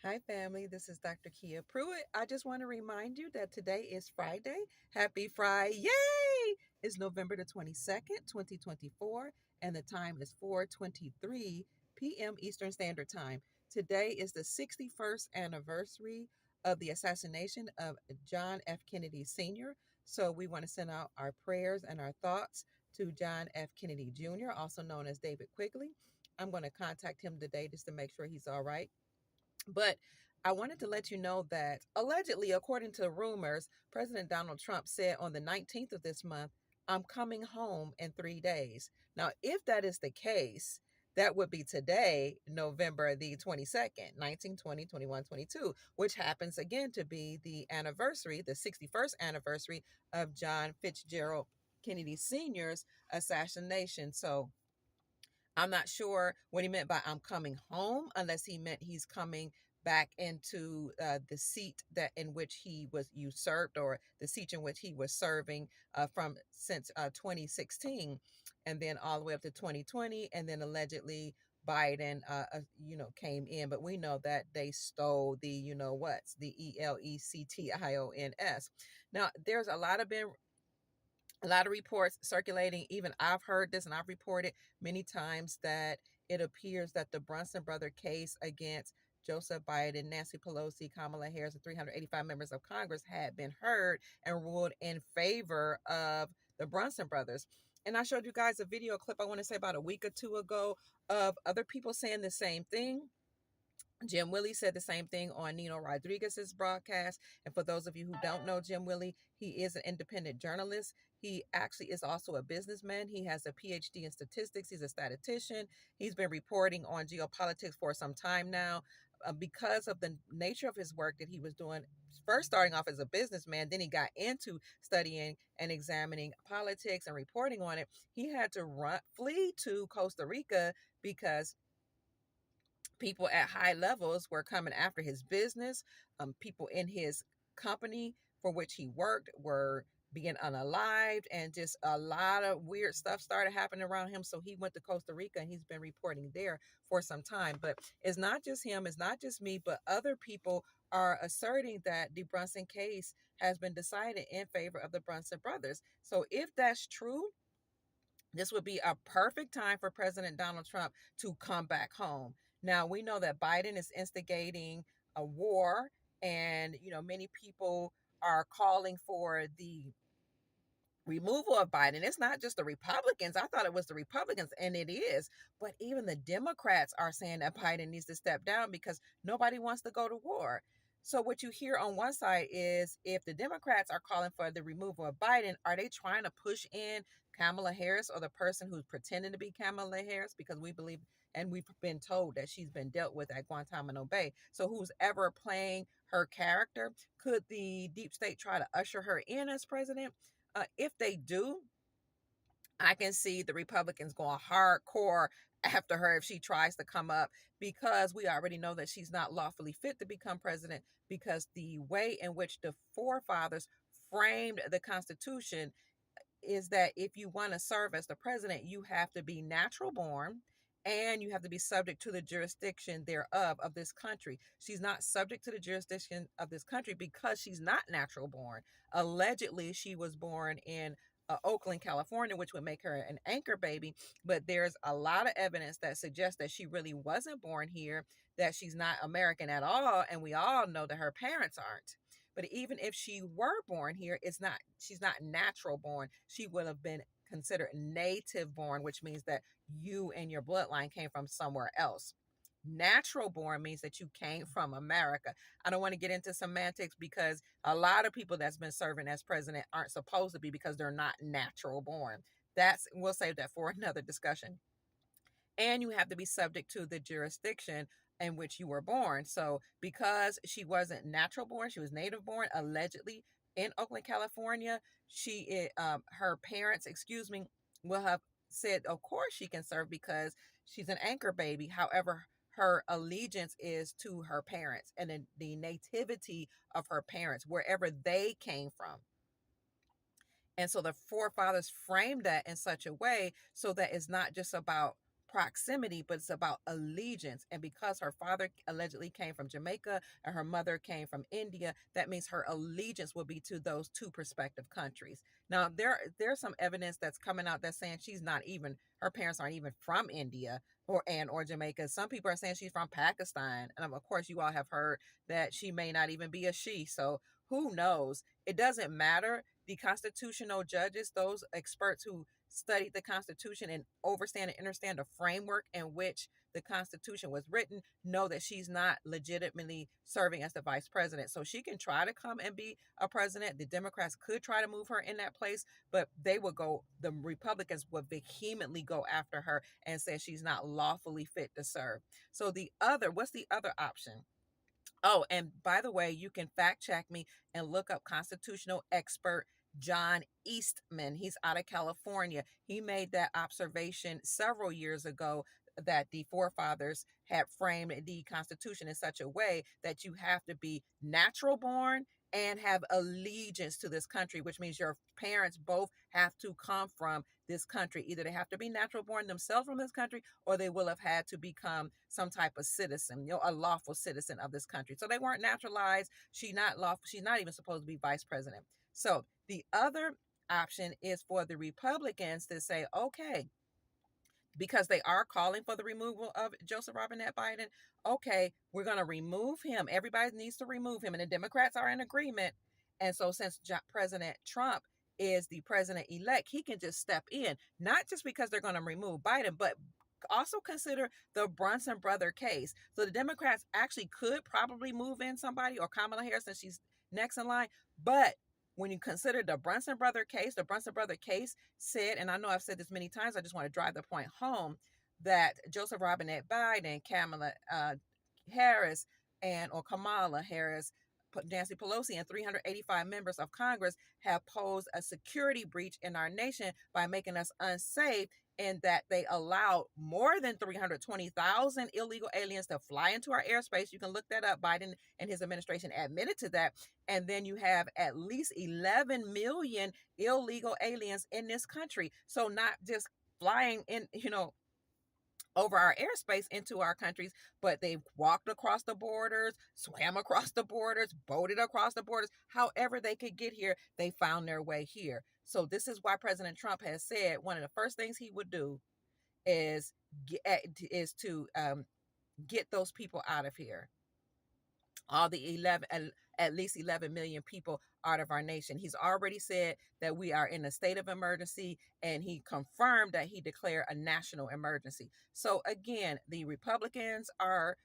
Hi, family. This is Dr. Kia Pruitt. I just want to remind you that today is Friday. Happy Friday. Yay! It's November the 22nd, 2024, and the time is 4:23 p.m. Eastern Standard Time. Today is the 61st anniversary of the assassination of John F. Kennedy Sr. So we want to send out our prayers and our thoughts to John F. Kennedy Jr., also known as David Quigley. I'm going to contact him today just to make sure he's all right. But I wanted to let you know that allegedly, according to rumors, President Donald Trump said on the 19th of this month, I'm coming home in 3 days. Now, if that is the case, that would be today, November the 22nd, 19, 20, 21, 22, which happens again to be the anniversary, the 61st anniversary of John Fitzgerald Kennedy Sr.'s assassination. So I'm not sure what he meant by I'm coming home, unless he meant he's coming back into the seat that in which he was usurped, or the seat in which he was serving from since 2016, and then all the way up to 2020, and then allegedly Biden, came in, but we know that they stole the, the ELECTIONS. Now, there's a lot of reports circulating. Even I've heard this and I've reported many times that it appears that the Brunson brother case against Joseph Biden, Nancy Pelosi, Kamala Harris, and 385 members of Congress had been heard and ruled in favor of the Brunson brothers. And I showed you guys a video clip, I want to say about a week or two ago, of other people saying the same thing. Jim Willie said the same thing on Nino Rodriguez's broadcast. And for those of you who don't know Jim Willie, he is an independent journalist. He actually is also a businessman. He has a PhD in statistics. He's a statistician. He's been reporting on geopolitics for some time now. Because of the nature of his work that he was doing, first starting off as a businessman, then he got into studying and examining politics and reporting on it. He had to flee to Costa Rica because people at high levels were coming after his business. People in his company for which he worked were being unalived, and just a lot of weird stuff started happening around him. So he went to Costa Rica and he's been reporting there for some time. But it's not just him, it's not just me, but other people are asserting that the Brunson case has been decided in favor of the Brunson brothers. So if that's true, this would be a perfect time for President Donald Trump to come back home. Now, we know that Biden is instigating a war, and, many people are calling for the removal of Biden. It's not just the Republicans. I thought it was the Republicans, and it is. But even the Democrats are saying that Biden needs to step down because nobody wants to go to war. So what you hear on one side is, if the Democrats are calling for the removal of Biden, are they trying to push in Kamala Harris, or the person who's pretending to be Kamala Harris? Because we believe, and we've been told, that she's been dealt with at Guantanamo Bay. So who's ever playing her character? Could the deep state try to usher her in as president? If they do, I can see the Republicans going hardcore after her if she tries to come up, because we already know that she's not lawfully fit to become president, because the way in which the forefathers framed the Constitution is that if you want to serve as the president, you have to be natural born, and you have to be subject to the jurisdiction thereof of this country. She's not subject to the jurisdiction of this country because she's not natural born. Allegedly, she was born in Oakland, California, which would make her an anchor baby. But there's a lot of evidence that suggests that she really wasn't born here, that she's not American at all. And we all know that her parents aren't. But even if she were born here, she's not natural born. She would have been considered native born, which means that you and your bloodline came from somewhere else. Natural born means that you came from America. I don't want to get into semantics, because a lot of people that's been serving as president aren't supposed to be, because they're not natural born. We'll save that for another discussion. And you have to be subject to the jurisdiction in which you were born. So because she wasn't natural born, she was native born, allegedly, in Oakland, California. Her parents, will have said, of course she can serve because she's an anchor baby. However, her allegiance is to her parents and the nativity of her parents, wherever they came from. And so the forefathers framed that in such a way so that it's not just about proximity, but it's about allegiance. And because her father allegedly came from Jamaica and her mother came from India, that means her allegiance will be to those two prospective countries. Now, there's some evidence that's coming out that's saying she's not even, her parents aren't even from India or Jamaica. Some people are saying she's from Pakistan. And of course, you all have heard that she may not even be a she. So who knows? It doesn't matter. The constitutional judges, those experts who studied the Constitution and understand the framework in which the Constitution was written, know that she's not legitimately serving as the vice president. So she can try to come and be a president. The Democrats could try to move her in that place, but the Republicans would vehemently go after her and say she's not lawfully fit to serve. So what's the other option? Oh, and by the way, you can fact check me and look up constitutional expert John Eastman. He's out of California. He made that observation several years ago that the forefathers had framed the Constitution in such a way that you have to be natural born and have allegiance to this country, which means your parents both have to come from this country. Either they have to be natural born themselves from this country, or they will have had to become some type of citizen, a lawful citizen of this country. So they weren't naturalized. She's not lawful. She's not even supposed to be vice president. So the other option is for the Republicans to say, okay, because they are calling for the removal of Joseph Robinette Biden. Okay, we're going to remove him. Everybody needs to remove him. And the Democrats are in agreement. And so since President Trump is the president-elect, he can just step in, not just because they're going to remove Biden, but also consider the Brunson brother case. So the Democrats actually could probably move in somebody, or Kamala Harris, since she's next in line. But when you consider the Brunson brother case said, and I know I've said this many times, I just want to drive the point home, that Joseph Robinette Biden, Kamala Harris, or Kamala Harris, Nancy Pelosi, and 385 members of Congress have posed a security breach in our nation by making us unsafe, in that they allowed more than 320,000 illegal aliens to fly into our airspace. You can look that up. Biden and his administration admitted to that. And then you have at least 11 million illegal aliens in this country. So not just flying in, over our airspace into our countries, but they've walked across the borders, swam across the borders, boated across the borders. However they could get here, they found their way here. So this is why President Trump has said one of the first things he would do is to get those people out of here. All the at least 11 million people out of our nation. He's already said that we are in a state of emergency, and he confirmed that he declared a national emergency. So again, the Republicans are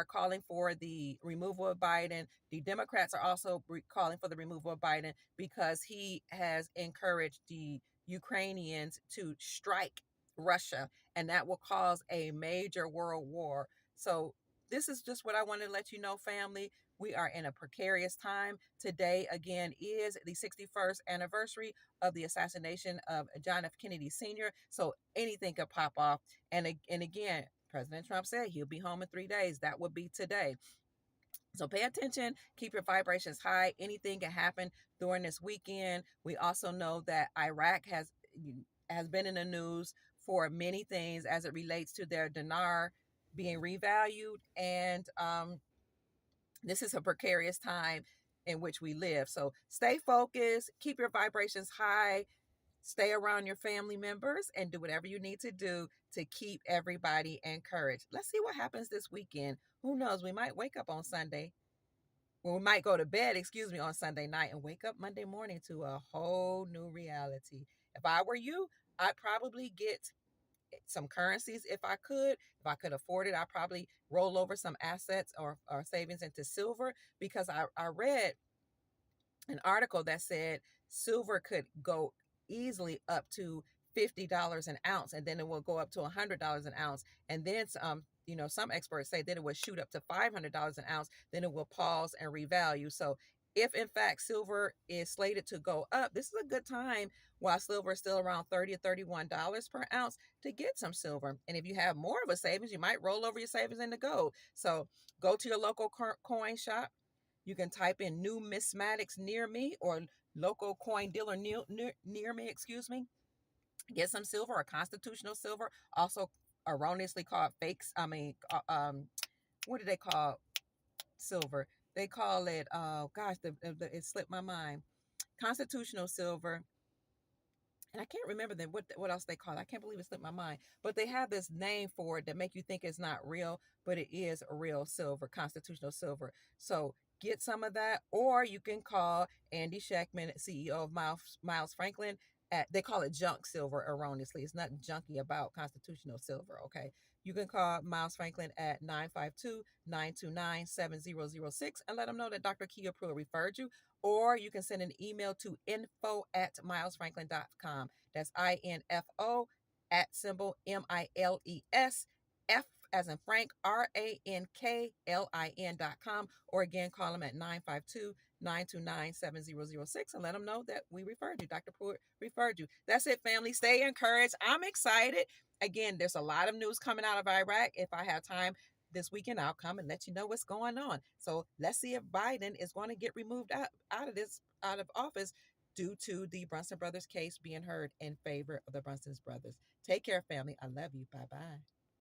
calling for the removal of Biden. The Democrats are also calling for the removal of Biden because he has encouraged the Ukrainians to strike Russia, and that will cause a major world war. So this is just what I wanted to let you know, family. We are in a precarious time. Today, again, is the 61st anniversary of the assassination of John F. Kennedy Sr. So anything could pop off. And again, President Trump said he'll be home in 3 days. That would be today. So pay attention, keep your vibrations high. Anything can happen during this weekend. We also know that Iraq has been in the news for many things as it relates to their dinar being revalued. And this is a precarious time in which we live. So stay focused, keep your vibrations high, stay around your family members, and do whatever you need to do to keep everybody encouraged. Let's see what happens this weekend. Who knows? We might wake up on Sunday. Well, we might go to bed, on Sunday night and wake up Monday morning to a whole new reality. If I were you, I'd probably get some currencies if I could. If I could afford it, I'd probably roll over some assets or savings into silver, because I read an article that said silver could go easily up to $50 an ounce, and then it will go up to $100 an ounce, and then some experts say that it would shoot up to $500 an ounce, then it will pause and revalue. So if in fact silver is slated to go up, this is a good time while silver is still around $30 or $31 per ounce to get some silver. And if you have more of a savings, you might roll over your savings into gold. So go to your local coin shop. You can type in numismatics near me or local coin dealer near me, Get some silver or constitutional silver. Also erroneously called fakes. I mean, what do they call silver? They call it, oh gosh, it slipped my mind. Constitutional silver, and I can't remember them what else they call it. I can't believe it slipped my mind. But they have this name for it that make you think it's not real, but it is a real silver, constitutional silver. So get some of that, or you can call Andy Shackman, CEO of Miles Franklin. They call it junk silver erroneously. It's nothing junky about constitutional silver. Okay. You can call Miles Franklin at 952-929-7006 and let them know that Dr. Kia Pruitt referred you, or you can send an email to info@milesfranklin.com. That's INFO at symbol MILES F as in Frank, RANKLIN.com. Or again, call them at 952-929-7006 and let them know that we referred you. Dr. Pruitt referred you. That's it, family. Stay encouraged. I'm excited. Again, there's a lot of news coming out of Iraq. If I have time this weekend, I'll come and let you know what's going on. So let's see if Biden is going to get removed out of office due to the Brunson brothers case being heard in favor of the Brunson brothers. Take care, family. I love you. Bye bye.